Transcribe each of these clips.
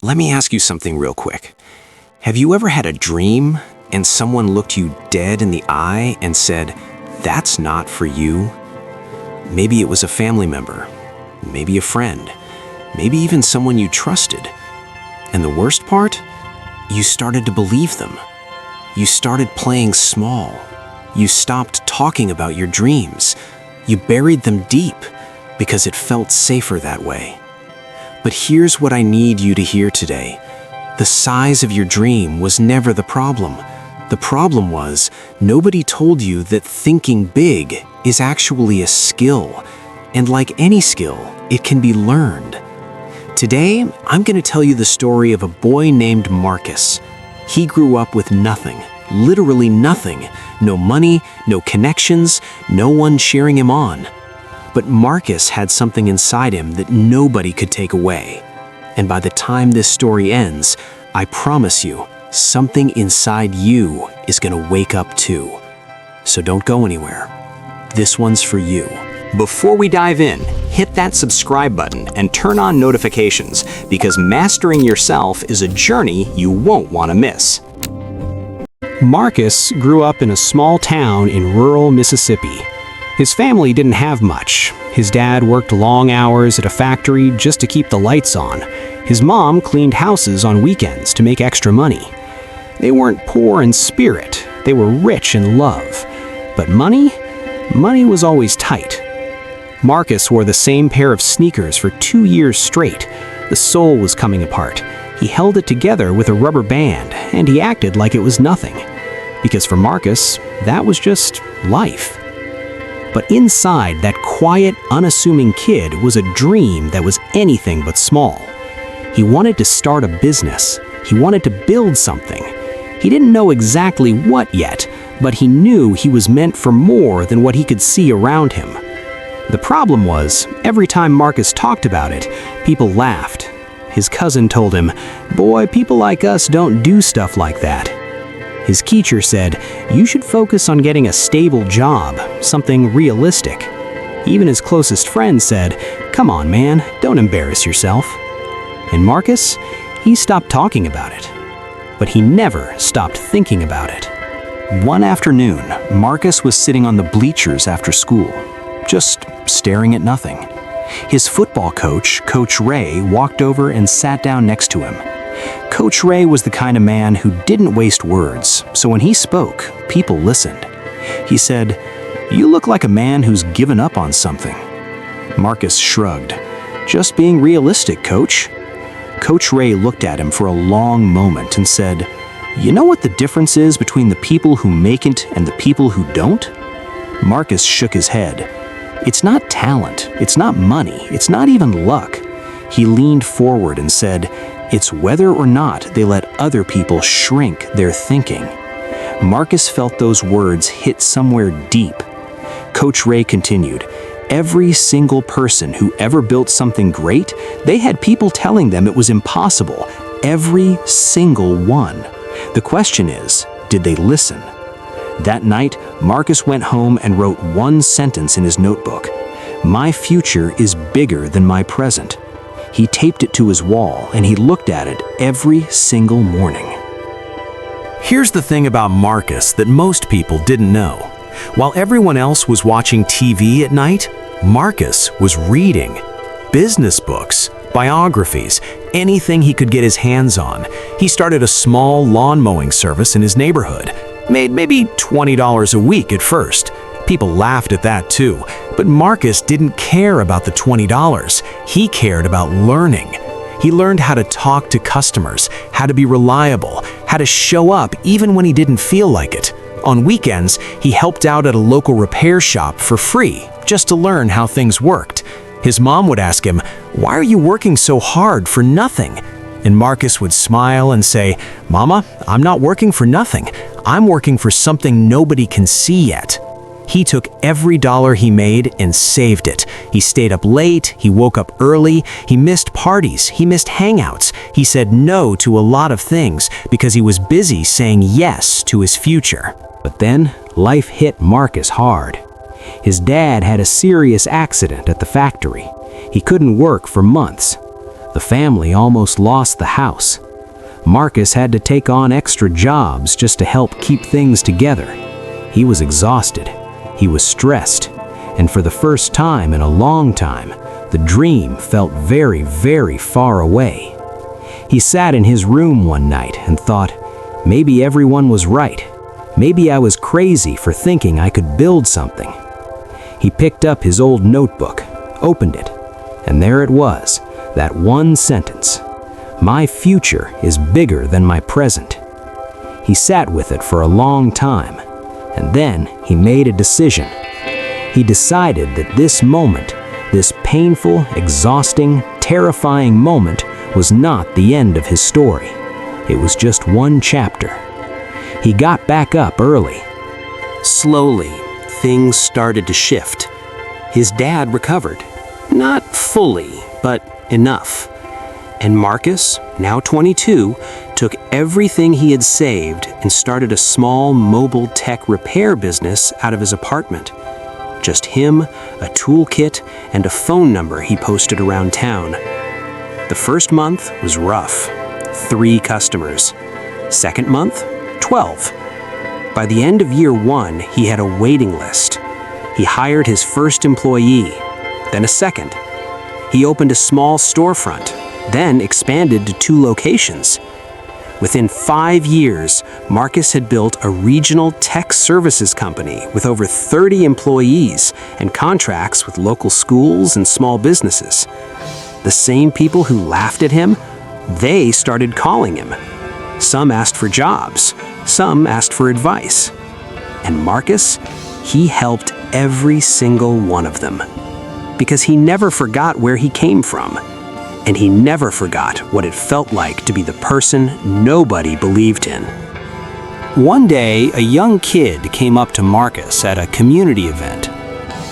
Let me ask you something real quick. Have you ever had a dream and someone looked you dead in the eye and said, "That's not for you"? Maybe it was a family member, maybe a friend, maybe even someone you trusted. And the worst part? You started to believe them. You started playing small. You stopped talking about your dreams. You buried them deep because it felt safer that way. But here's what I need you to hear today. The size of your dream was never the problem. The problem was, nobody told you that thinking big is actually a skill. And like any skill, it can be learned. Today, I'm going to tell you the story of a boy named Marcus. He grew up with nothing, literally nothing. No money, no connections, no one cheering him on. But Marcus had something inside him that nobody could take away. And by the time this story ends, I promise you, something inside you is going to wake up too. So don't go anywhere. This one's for you. Before we dive in, hit that subscribe button and turn on notifications because mastering yourself is a journey you won't want to miss. Marcus grew up in a small town in rural Mississippi. His family didn't have much. His dad worked long hours at a factory just to keep the lights on. His mom cleaned houses on weekends to make extra money. They weren't poor in spirit, they were rich in love. But money was always tight. Marcus wore the same pair of sneakers for 2 years straight. The sole was coming apart. He held it together with a rubber band, and he acted like it was nothing. Because for Marcus, that was just life. But inside that quiet, unassuming kid was a dream that was anything but small. He wanted to start a business. He wanted to build something. He didn't know exactly what yet, but he knew he was meant for more than what he could see around him. The problem was, every time Marcus talked about it, people laughed. His cousin told him, "Boy, people like us don't do stuff like that." His teacher said, "You should focus on getting a stable job, something realistic." Even his closest friend said, "Come on, man, don't embarrass yourself." And Marcus, he stopped talking about it. But he never stopped thinking about it. One afternoon, Marcus was sitting on the bleachers after school, just staring at nothing. His football coach, Coach Ray, walked over and sat down next to him. Coach Ray was the kind of man who didn't waste words, so when he spoke, people listened. He said, "You look like a man who's given up on something." Marcus shrugged. "Just being realistic, Coach." Coach Ray looked at him for a long moment and said, "You know what the difference is between the people who make it and the people who don't?" Marcus shook his head. "It's not talent, it's not money, it's not even luck." He leaned forward and said, "It's whether or not they let other people shrink their thinking." Marcus felt those words hit somewhere deep. Coach Ray continued, "Every single person who ever built something great, they had people telling them it was impossible. Every single one. The question is, did they listen?" That night, Marcus went home and wrote one sentence in his notebook. "My future is bigger than my present." He taped it to his wall and he looked at it every single morning. Here's the thing about Marcus that most people didn't know. While everyone else was watching TV at night, Marcus was reading business books, biographies, anything he could get his hands on. He started a small lawn mowing service in his neighborhood. Made maybe $20 a week at first. People laughed at that too, but Marcus didn't care about the $20. He cared about learning. He learned how to talk to customers, how to be reliable, how to show up even when he didn't feel like it. On weekends, he helped out at a local repair shop for free, just to learn how things worked. His mom would ask him, "Why are you working so hard for nothing?" And Marcus would smile and say, "Mama, I'm not working for nothing. I'm working for something nobody can see yet." He took every dollar he made and saved it. He stayed up late, he woke up early, he missed parties, he missed hangouts. He said no to a lot of things because he was busy saying yes to his future. But then, life hit Marcus hard. His dad had a serious accident at the factory. He couldn't work for months. The family almost lost the house. Marcus had to take on extra jobs just to help keep things together. He was exhausted, he was stressed, and for the first time in a long time, the dream felt very, very far away. He sat in his room one night and thought, maybe everyone was right. Maybe I was crazy for thinking I could build something. He picked up his old notebook, opened it, and there it was, that one sentence. My future is bigger than my present. He sat with it for a long time, and then he made a decision. He decided that this moment, this painful, exhausting, terrifying moment, was not the end of his story. It was just one chapter. He got back up early. Slowly, things started to shift. His dad recovered. Not fully, but enough. And Marcus, now 22, took everything he had saved and started a small mobile tech repair business out of his apartment. Just him, a toolkit, and a phone number he posted around town. The first month was rough. 3 customers. Second month, 12. By the end of year 1, he had a waiting list. He hired his first employee, then a second. He opened a small storefront, then expanded to 2 locations. Within 5 years, Marcus had built a regional tech services company with over 30 employees and contracts with local schools and small businesses. The same people who laughed at him, they started calling him. Some asked for jobs, some asked for advice. And Marcus, he helped every single one of them. Because he never forgot where he came from. And he never forgot what it felt like to be the person nobody believed in. One day, a young kid came up to Marcus at a community event.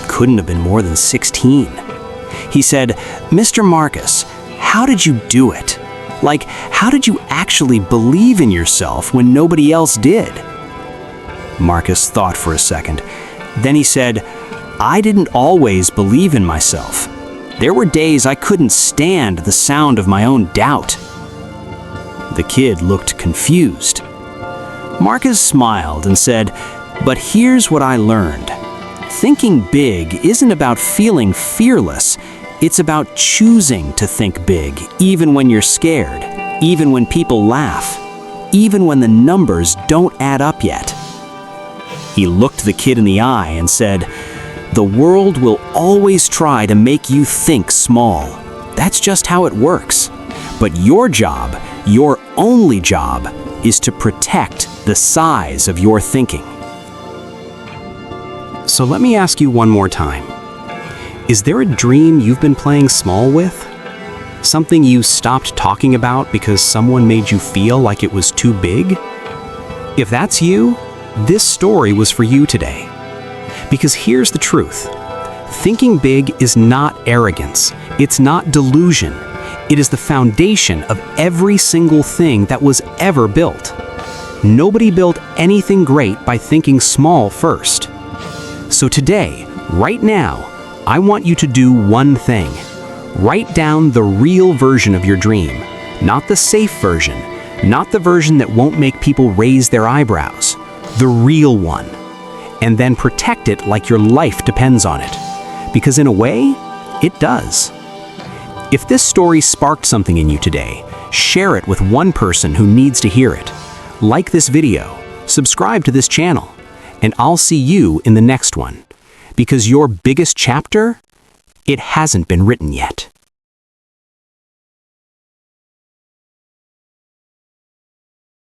Couldn't have been more than 16. He said, "Mr. Marcus, how did you do it? Like, how did you actually believe in yourself when nobody else did?" Marcus thought for a second. Then he said, "I didn't always believe in myself. There were days I couldn't stand the sound of my own doubt." The kid looked confused. Marcus smiled and said, "But here's what I learned. Thinking big isn't about feeling fearless. It's about choosing to think big, even when you're scared, even when people laugh, even when the numbers don't add up yet." He looked the kid in the eye and said, "The world will always try to make you think small. That's just how it works. But your job, your only job, is to protect the size of your thinking." So let me ask you one more time. Is there a dream you've been playing small with? Something you stopped talking about because someone made you feel like it was too big? If that's you, this story was for you today. Because here's the truth. Thinking big is not arrogance. It's not delusion. It is the foundation of every single thing that was ever built. Nobody built anything great by thinking small first. So today, right now, I want you to do one thing. Write down the real version of your dream, not the safe version, not the version that won't make people raise their eyebrows, the real one. And then protect it like your life depends on it. Because in a way, it does. If this story sparked something in you today, share it with one person who needs to hear it. Like this video, subscribe to this channel, and I'll see you in the next one. Because your biggest chapter, it hasn't been written yet.